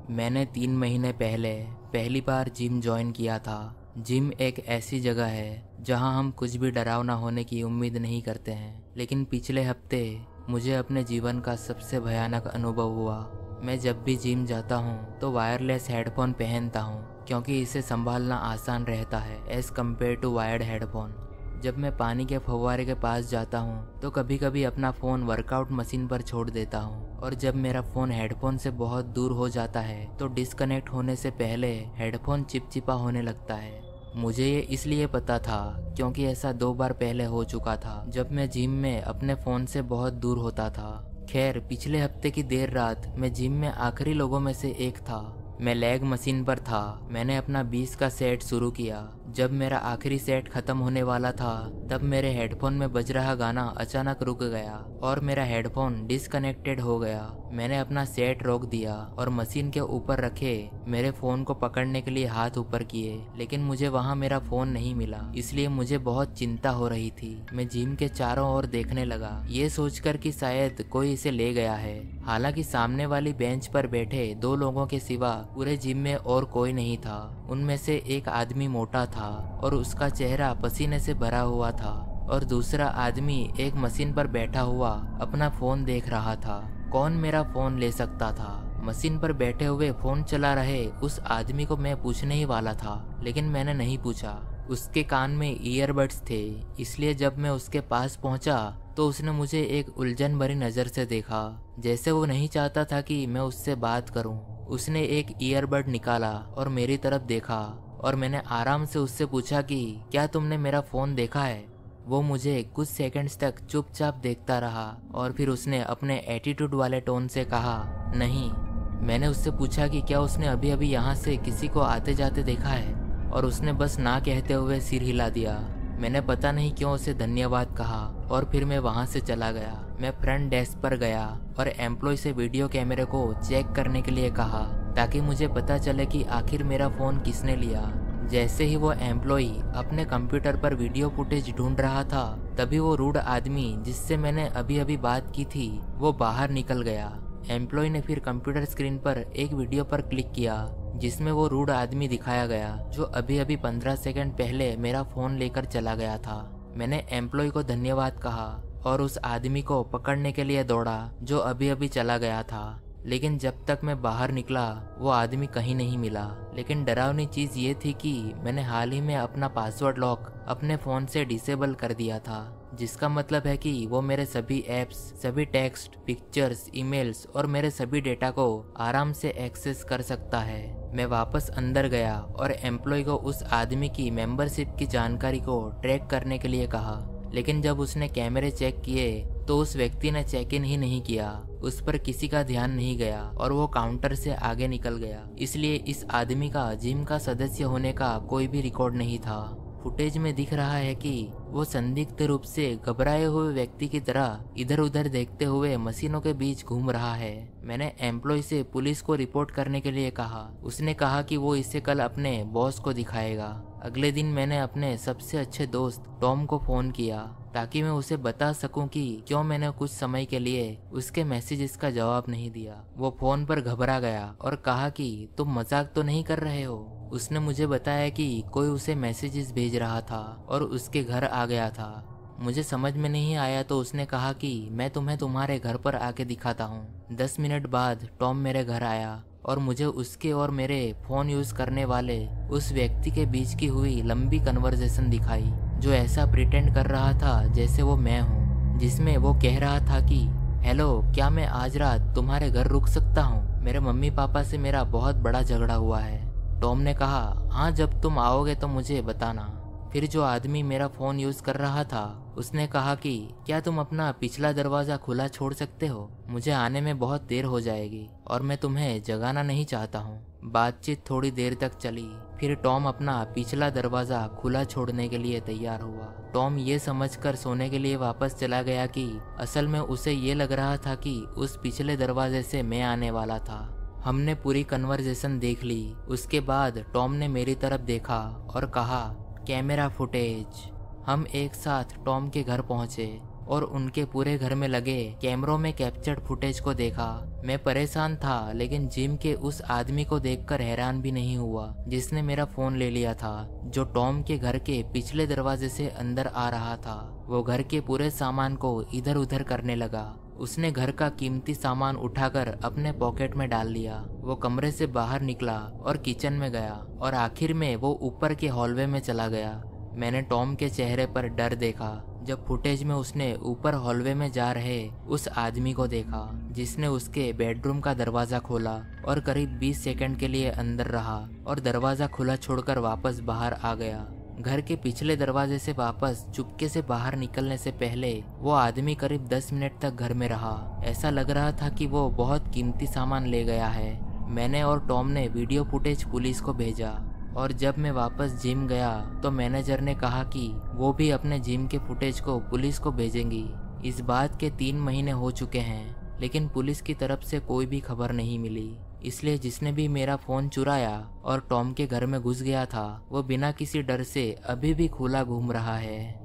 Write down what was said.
मैंने 3 महीने पहले पहली बार जिम ज्वाइन किया था। जिम एक ऐसी जगह है जहां हम कुछ भी डरावना होने की उम्मीद नहीं करते हैं, लेकिन पिछले हफ्ते मुझे अपने जीवन का सबसे भयानक अनुभव हुआ। मैं जब भी जिम जाता हूं तो वायरलेस हेडफोन पहनता हूं क्योंकि इसे संभालना आसान रहता है as compared to wired headphone. जब मैं पानी के फव्वारे के पास जाता हूँ तो कभी कभी अपना फ़ोन वर्कआउट मशीन पर छोड़ देता हूँ, और जब मेरा फ़ोन हेडफोन से बहुत दूर हो जाता है तो डिस्कनेक्ट होने से पहले हेडफोन चिपचिपा होने लगता है। मुझे ये इसलिए पता था क्योंकि ऐसा 2 बार पहले हो चुका था जब मैं जिम में अपने फ़ोन से बहुत दूर होता था। खैर, पिछले हफ्ते की देर रात मैं जिम में आखिरी लोगों में से एक था। मैं लेग मशीन पर था। मैंने अपना 20 का सेट शुरू किया। जब मेरा आखिरी सेट खत्म होने वाला था तब मेरे हेडफोन में बज रहा गाना अचानक रुक गया और मेरा हेडफोन डिस्कनेक्टेड हो गया। मैंने अपना सेट रोक दिया और मशीन के ऊपर रखे मेरे फ़ोन को पकड़ने के लिए हाथ ऊपर किए, लेकिन मुझे वहाँ मेरा फ़ोन नहीं मिला, इसलिए मुझे बहुत चिंता हो रही थी। मैं जिम के चारों ओर देखने लगा, ये सोचकर कि शायद कोई इसे ले गया है। हालांकि सामने वाली बेंच पर बैठे 2 लोगों के सिवा पूरे जिम में और कोई नहीं था। उनमें से एक आदमी मोटा था और उसका चेहरा पसीने से भरा हुआ था, और दूसरा आदमी एक मशीन पर बैठा हुआ अपना फोन देख रहा था। कौन मेरा फोन ले सकता था? मशीन पर बैठे हुए फोन चला रहे उस आदमी को मैं पूछने ही वाला था, लेकिन मैंने नहीं पूछा। उसके कान में ईयरबड्स थे, इसलिए जब मैं उसके पास पहुंचा तो उसने मुझे एक उलझन भरी नजर से देखा, जैसे वो नहीं चाहता था कि मैं उससे बात करूं। उसने एक ईयरबड निकाला और मेरी तरफ देखा, और मैंने आराम से उससे पूछा कि क्या तुमने मेरा फोन देखा है? वो मुझे कुछ सेकंड्स तक चुपचाप देखता रहा और फिर उसने अपने एटीट्यूड वाले टोन से कहा, नहीं। मैंने उससे पूछा कि क्या उसने अभी अभी यहाँ से किसी को आते जाते देखा है, और उसने बस ना कहते हुए सिर हिला दिया। मैंने पता नहीं क्यों उसे धन्यवाद कहा और फिर मैं वहाँ से चला गया। मैं फ्रंट डेस्क पर गया और एम्प्लॉय से वीडियो कैमरे को चेक करने के लिए कहा ताकि मुझे पता चले कि आखिर मेरा फ़ोन किसने लिया। जैसे ही वो एम्प्लॉय अपने कंप्यूटर पर वीडियो फुटेज ढूंढ रहा था, तभी वो रूड आदमी जिससे मैंने अभी अभी बात की थी वो बाहर निकल गया। एम्प्लॉय ने फिर कंप्यूटर स्क्रीन पर एक वीडियो पर क्लिक किया जिसमें वो रूड आदमी दिखाया गया जो अभी अभी 15 सेकंड पहले मेरा फ़ोन लेकर चला गया था। मैंने एम्प्लॉय को धन्यवाद कहा और उस आदमी को पकड़ने के लिए दौड़ा जो अभी अभी चला गया था, लेकिन जब तक मैं बाहर निकला वो आदमी कहीं नहीं मिला। लेकिन डरावनी चीज़ ये थी कि मैंने हाल ही में अपना पासवर्ड लॉक अपने फ़ोन से डिसेबल कर दिया था, जिसका मतलब है कि वो मेरे सभी ऐप्स, सभी टेक्स्ट, पिक्चर्स, ईमेल्स और मेरे सभी डेटा को आराम से एक्सेस कर सकता है। मैं वापस अंदर गया और एम्प्लॉय को उस आदमी की मेंबरशिप की जानकारी को ट्रैक करने के लिए कहा, लेकिन जब उसने कैमरे चेक किए तो उस व्यक्ति ने चेक इन ही नहीं किया। उस पर किसी का ध्यान नहीं गया और वो काउंटर से आगे निकल गया। इसलिए इस आदमी का जिम का सदस्य होने का कोई भी रिकॉर्ड नहीं था। फुटेज में दिख रहा है कि वो संदिग्ध रूप से घबराए हुए व्यक्ति की तरह इधर उधर देखते हुए मशीनों के बीच घूम रहा है। मैंने एम्प्लॉय से पुलिस को रिपोर्ट करने के लिए कहा। उसने कहा कि वो इसे कल अपने बॉस को दिखाएगा। अगले दिन मैंने अपने सबसे अच्छे दोस्त टॉम को फोन किया ताकि मैं उसे बता सकूं कि क्यों मैंने कुछ समय के लिए उसके मैसेजेस का जवाब नहीं दिया। वो फोन पर घबरा गया और कहा कि तुम मजाक तो नहीं कर रहे हो। उसने मुझे बताया कि कोई उसे मैसेजेस भेज रहा था और उसके घर आ गया था। मुझे समझ में नहीं आया तो उसने कहा कि मैं तुम्हें तुम्हारे घर पर आके दिखाता हूँ। 10 मिनट बाद टॉम मेरे घर आया और मुझे उसके और मेरे फ़ोन यूज़ करने वाले उस व्यक्ति के बीच की हुई लंबी कन्वर्सेशन दिखाई, जो ऐसा प्रिटेंड कर रहा था जैसे वो मैं हूँ, जिसमें वो कह रहा था कि हेलो, क्या मैं आज रात तुम्हारे घर रुक सकता हूँ? मेरे मम्मी पापा से मेरा बहुत बड़ा झगड़ा हुआ है। टॉम ने कहा, हाँ, जब तुम आओगे तो मुझे बताना। फिर जो आदमी मेरा फ़ोन यूज़ कर रहा था उसने कहा कि क्या तुम अपना पिछला दरवाज़ा खुला छोड़ सकते हो? मुझे आने में बहुत देर हो जाएगी और मैं तुम्हें जगाना नहीं चाहता हूँ। बातचीत थोड़ी देर तक चली। फिर टॉम अपना पिछला दरवाज़ा खुला छोड़ने के लिए तैयार हुआ। टॉम ये समझकर सोने के लिए वापस चला गया कि असल में उसे ये लग रहा था कि उस पिछले दरवाजे से मैं आने वाला था। हमने पूरी कन्वर्सेशन देख ली। उसके बाद टॉम ने मेरी तरफ देखा और कहा, कैमरा फुटेज। हम एक साथ टॉम के घर पहुंचे। और उनके पूरे घर में लगे कैमरों में कैप्चर्ड फुटेज को देखा। मैं परेशान था, लेकिन जिम के उस आदमी को देखकर हैरान भी नहीं हुआ जिसने मेरा फोन ले लिया था, जो टॉम के घर के पिछले दरवाजे से अंदर आ रहा था। वो घर के पूरे सामान को इधर उधर करने लगा। उसने घर का कीमती सामान उठाकर अपने पॉकेट में डाल लिया। वो कमरे से बाहर निकला और किचन में गया और आखिर में वो ऊपर के हॉलवे में चला गया। मैंने टॉम के चेहरे पर डर देखा जब फुटेज में उसने ऊपर हॉलवे में जा रहे उस आदमी को देखा, जिसने उसके बेडरूम का दरवाजा खोला और करीब 20 सेकंड के लिए अंदर रहा और दरवाजा खुला छोड़कर वापस बाहर आ गया। घर के पिछले दरवाजे से वापस चुपके से बाहर निकलने से पहले वो आदमी करीब 10 मिनट तक घर में रहा। ऐसा लग रहा था कि वो बहुत कीमती सामान ले गया है। मैंने और टॉम ने वीडियो फुटेज पुलिस को भेजा और जब मैं वापस जिम गया तो मैनेजर ने कहा कि वो भी अपने जिम के फुटेज को पुलिस को भेजेंगी। इस बात के 3 महीने हो चुके हैं, लेकिन पुलिस की तरफ से कोई भी खबर नहीं मिली। इसलिए जिसने भी मेरा फोन चुराया और टॉम के घर में घुस गया था, वो बिना किसी डर से अभी भी खुला घूम रहा है।